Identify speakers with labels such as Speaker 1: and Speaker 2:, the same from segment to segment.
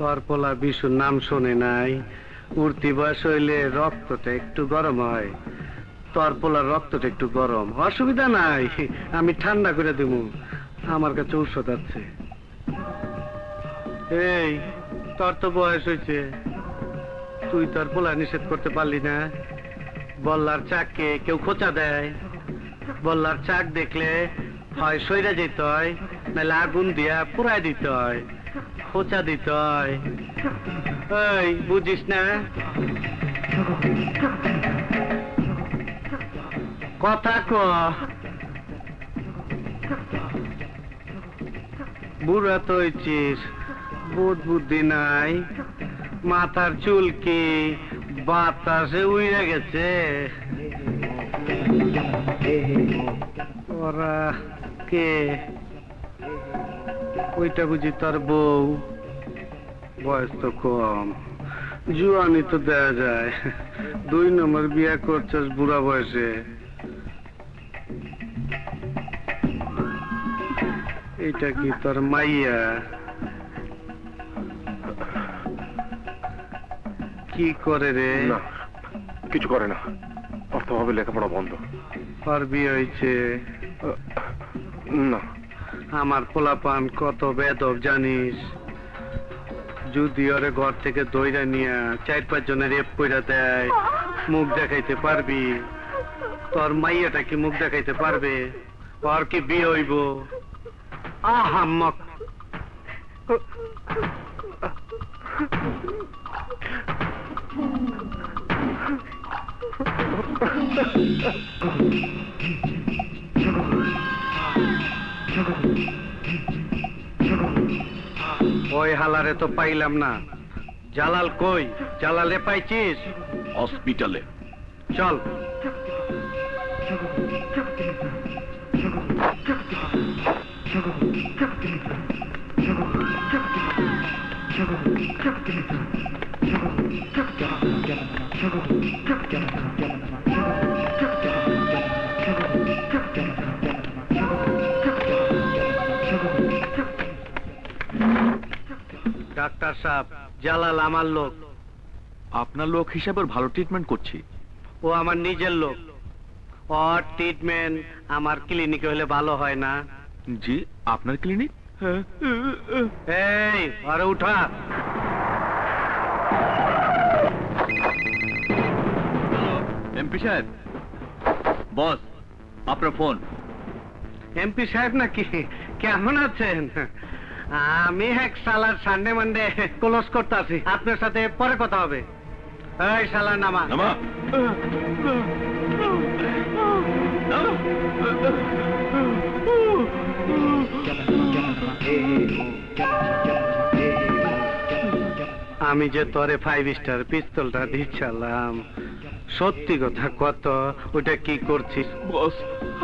Speaker 1: তোর পোলা বিশুর নাম শোনে নাই? উঠতি বয়স হইলে রক্তটা একটু গরম হয়, তোর পোলার রক্তটা একটু গরম, অসুবিধা নাই, আমি ঠান্ডা করে দেব। আমার কাছে ঔষধ আছে। এই, তোর তো বয়স হয়েছে, তুই তোর পোলা নিষেধ করতে পারলি না? বল্লার চাককে কেউ খোঁচা দেয়, বল্লার চাক দেখলে হয় সইরা যেতে হয়, নাহলে আগুন দিয়া পুরাই দিতে হয়, খোঁচা দিতে হয়। এই বুঝিস না? কথা ক। বুড়া তো হয়েছিস, বোধ বুদ্ধি নাই, মাথার চুল কি বাতাসে উড়ে গেছে? ওরা কে? ওইটা বুঝি তোর বউ? বয়স তো কম, জুয়ানি তো দেয়া যায়। 2 নম্বর বিয়ে করছিস বুড়া বয়সে। এটা কি তোর মাইয়া? কি করে রে?
Speaker 2: না, কিছু করে না, অর্থভাবে লেখাপড়া বন্ধ।
Speaker 1: তোর বিয়ে হয়েছে?
Speaker 2: না।
Speaker 1: আমার পোলাপান কত বেদব জানিস? যদি ওরে ঘর থেকে দইরা নিয়ে 4-5 জনের রেপ কইরা দেয়, মুখ দেখাইতে পারবি? তোর মাইয়াটা কি মুখ দেখাইতে পারবে? ওর কি বিয়ে হইব? আহাম্মক। ওই হালারে তো পাইলাম না। জালাল কই? জালালে পাইছিস?
Speaker 2: হসপিটালে।
Speaker 1: চল। ডাক্তার সাহেব, জালাল আমার লোক।
Speaker 2: আপনার লোক হিসাবে ভালো ট্রিটমেন্ট করছি।
Speaker 1: ও আমার নিজের লোক। ওর ট্রিটমেন্ট আমার ক্লিনিকে হলে ভালো হয় না?
Speaker 2: জি, আপনার ক্লিনিক?
Speaker 1: এই, আরে উঠা।
Speaker 2: এমপি সাহেব, বস আপনার ফোন।
Speaker 1: এমপি সাহেব নাকি? কেমন আছেন? আমি এক সালার সানডে মানডে ক্লোজ করতে আছি, আপনার সাথে পরে কথা হবে। এই সালার নামা।
Speaker 2: নামা।
Speaker 1: আমি যে তোরে 5 স্টার পিস্তলটা দিচ্ছিলাম, সত্যি কথা কত, ওটা কি করছিস?
Speaker 2: বস,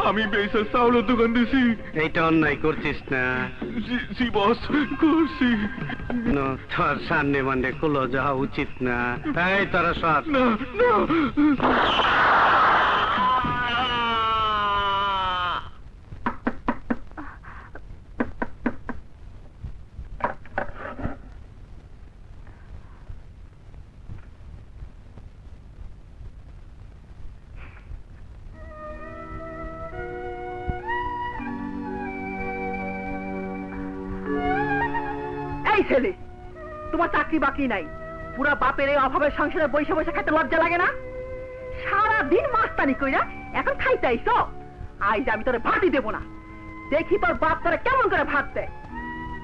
Speaker 2: আমি বেসার চাউলের দোকান দিছি।
Speaker 1: এইটা অন্যায় করছিস না?
Speaker 2: জি বস, করছি।
Speaker 1: তোর সামনে মানডে কুলো যাওয়া উচিত না। এই তোরা সব
Speaker 2: না না।
Speaker 3: ছেলে, তোমার চাকরি বাকরি নাই, পুরা বাপের এই অভাবের সংসারে বসে বসে খেতে লজ্জা লাগে না? সারাদিন মাস্তানি কইরা এখন খাইতে আইছো? আইজ আমি তোরে ভাতই দেবো না। দেখি তোর বাপ তোরে কেমন করে ভাত দেয়।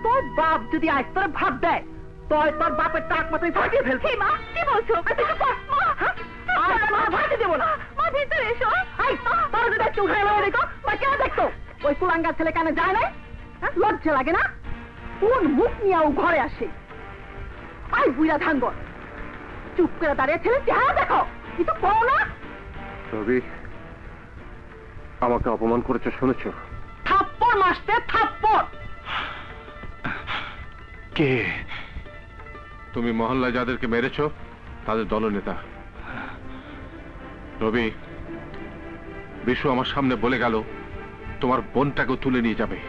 Speaker 3: তোর বাপ যদি আজ তোরে ভাত দেয়, তোর বাপের টাক মাথায় ফাটিয়ে ফেলছে। মা কি বলছো? ভাতই দেবো না। মা ভিতরে এসো। তোর যদি একটু উঠে দেখো, মা কেন দেখতো? ওই কুলাঙ্গার ছেলে কেন যায় না? লজ্জা লাগে না? কোন মুখ নিয়ে ও ঘরে আসে? আই বুইরা ধাঙ্গর, চুপ করে দাঁড়িয়ে ছেলে চেহারা দেখো, কিছু করো না।
Speaker 2: রবি, আমাকে অপমান করেছো শুনেছ?
Speaker 3: থাপ্পড় মারতে থাপ্পড়।
Speaker 2: কে? তুমি মহল্লায় যাদেরকে মেরেছো তাদের দলনেতা রবি। বিশু আমার সামনে বলে গেল তোমার বোনটাকেও তুলে নিয়ে যাবে।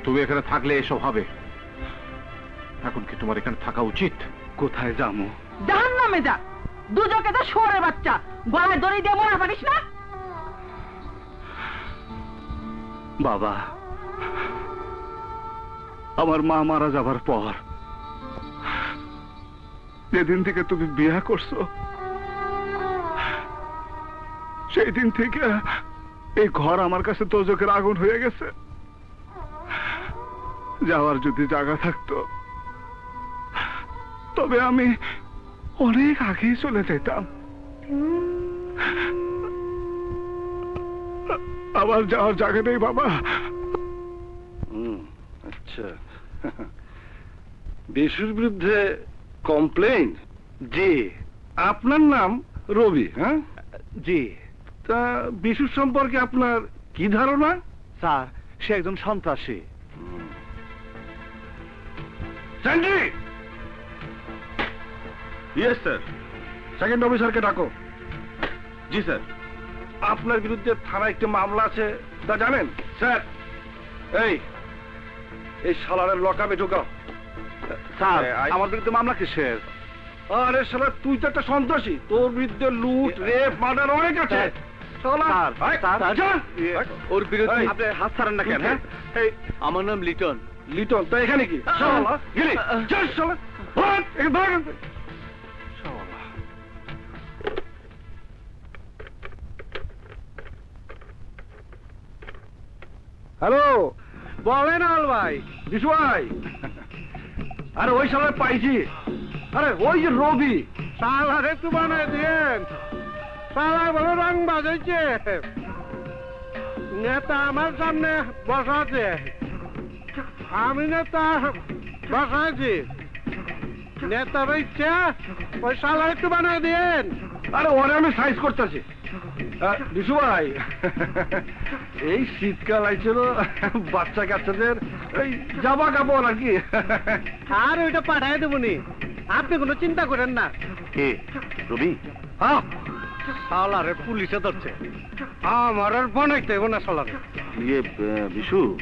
Speaker 2: তুমি এখানে থাকলে এসব হবে। এখন কি তোমার এখানে থাকা উচিত?
Speaker 1: কোথায় যাবো?
Speaker 3: জাহান্নামে যা, দুজকে তো শুয়োরের বাচ্চা, গলায় দড়ি দিয়ে মরা পারিস না?
Speaker 1: বাবা, আমার মা মারা যাবার পর যেদিন থেকে তুমি বিয়ে করছো, সেই দিন থেকে এই ঘর আমার কাছে তোজকের আগুন হয়ে গেছে। যাওয়ার যদি জায়গা থাকতো তবে আমি অনেক আগেই চলে যেতাম। আবার যাওয়ার জায়গা নেই বাবা।
Speaker 4: আচ্ছা, বিশুর বিরুদ্ধে কমপ্লেইন?
Speaker 1: জি।
Speaker 4: আপনার নাম রবি? হ্যাঁ,
Speaker 1: জি
Speaker 4: তা বিশুর সম্পর্কে আপনার কি ধারণা?
Speaker 1: স্যার, সে একজন সন্ত্রাসী।
Speaker 4: স্যান্ডি! Yes sir. সেকেন্ড অফিসারকে ডাকো। জি স্যার। আপনার বিরুদ্ধে থানায় একটি মামলা আছে, তা জানেন? স্যার, এই শালারের লকআপে ঢোকাও।
Speaker 1: স্যার,
Speaker 4: আই-
Speaker 1: আমার বিরুদ্ধে মামলা কিসের?
Speaker 4: আরে শালা, তুই তো একটা সন্ত্রাসী, তোর বিরুদ্ধে লুট, রেপ, মার্ডার অনেক আছে। শালা,
Speaker 1: স্যার,
Speaker 4: আয়,
Speaker 1: স্যার,
Speaker 4: যা।
Speaker 1: ওর বিরুদ্ধে
Speaker 4: এই,
Speaker 1: আপনি হাত ছাড়েন না কেন? হ্যাঁ? এই, আমার নাম লিটন।
Speaker 4: লিটন, তা এখানে কি? শালা, গেলি? যা শালা, ভাগ, এখানে ভাগ এখান থেকে। শালা। হ্যালো,
Speaker 1: বলেন আল ভাই।
Speaker 4: বিশু ভাই। আরে ওই শালার পাইছি। আরে ওই যে রবি।
Speaker 1: সালারে একটু বানায় দিয়েন। সালা বলে রং বাজাইছে। নেতা আমার সামনে বসাছে, আমি নেতা বসাইছি। নেতা বলছে ওই সালা একটু বানায় দিয়েন।
Speaker 4: আরে ওরে আমি সাইজ করতেছি। বিশু ভাই, এই শীতকাল আইছিল, বাচ্চা কাচ্চাদের এই জামা কাপড় আর কি।
Speaker 1: আর ওইটা পাঠায় দেবনি, আপনি কোনো চিন্তা করেন না।
Speaker 4: কে রবি?
Speaker 1: হ্যাঁ, সালারে পুলিশে ধরছে। আমার আর বানাইতে না সালারে।
Speaker 4: ইয়ে বিশু,